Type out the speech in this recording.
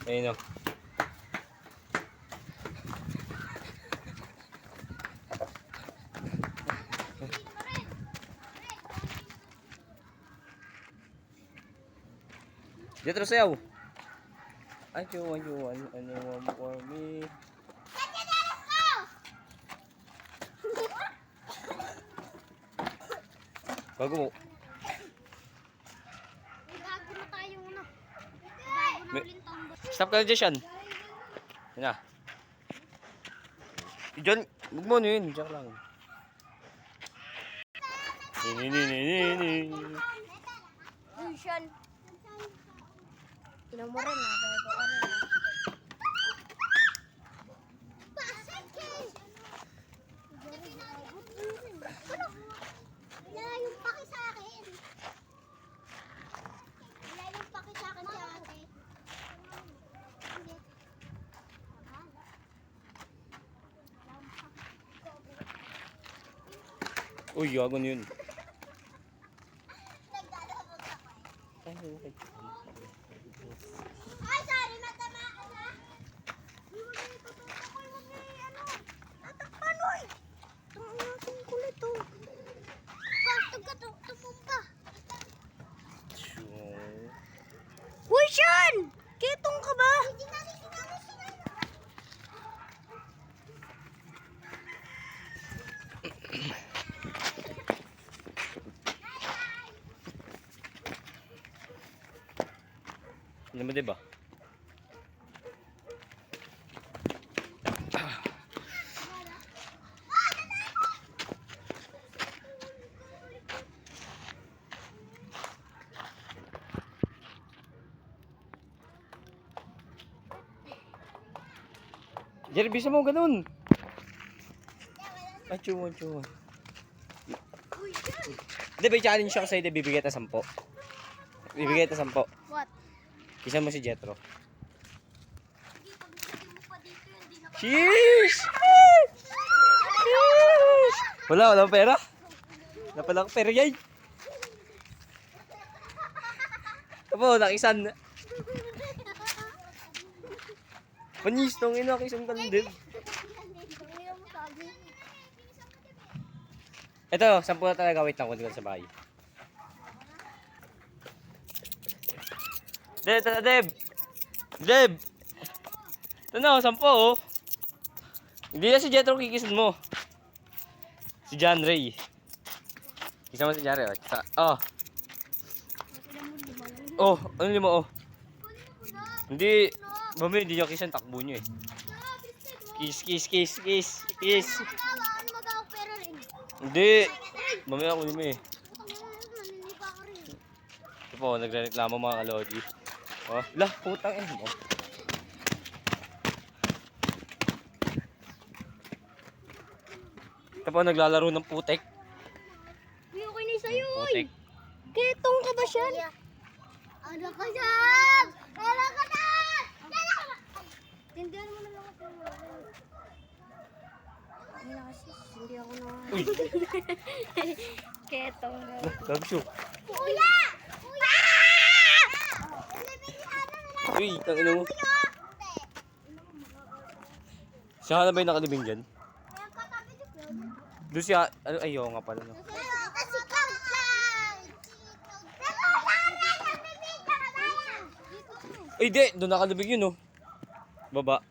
Ayun o. Jetro, sayaw. I do want you one and you want for me. Bago mo. Bago na tayong ano. Bago na uling tambot. Stop ka na dyan, Sean. Yan na. Diyan, huwag mo yun. Diyan lang. Uy, Sean. Tinan mo rin ha. Bago ka rin ha. Wala yung paki sa akin. Wala yung paki sa akin si ate. Hindi. Uy, yagon yun. Ay, sorry, matamaan na. Tututok ko yung ano. Tatakpan, oy. Ang kulit, oh. Tumumpa. Uy, Sean! Ketong ka ba? Hindi mo diba? Jerry, bisa mo ganun. Ay, chuwan. Hindi, may challenge siya kasi bibigay ta 10. Bibigay ta 10. What? Isa mo si Jetro. Sheesh! Wala pera. Napala ko pera yan. Apo, nakisan. Panis tong ina, kisang kandil. Ito, 10 na talaga. Wait lang, kundi ko sa bahay. Deb! Ito na, 10 oh. Hindi na si Jetro kikisin mo. Si John Ray. Kisa mo si John Ray. Oh. Oh, ano lima oh? Hindi. Mami, hindi niya kisan. Takbo niyo eh. Kiss. Ano mag-ako pera rin? Hindi. Mami ako lima eh. Ito po, nagreklamo mga kalodi. Oh, lah, putang eh. Oh. Ito po, naglalaro ng putek. Uy, okay na sa'yo, uy. Putek. Ketong ka ba siya? Ano ka siyan? Ano ka na? Tindihan mo na lang ako. Hindi na kasi, hindi ako na. Uy, Ketong ka. gagso. Kuya! Uy, tangina mo. Siya na ba yung nakalibing dyan? Doon siya, ano, ayaw nga pala. No? Ay, di, doon nakalibing yun, oh. Baba.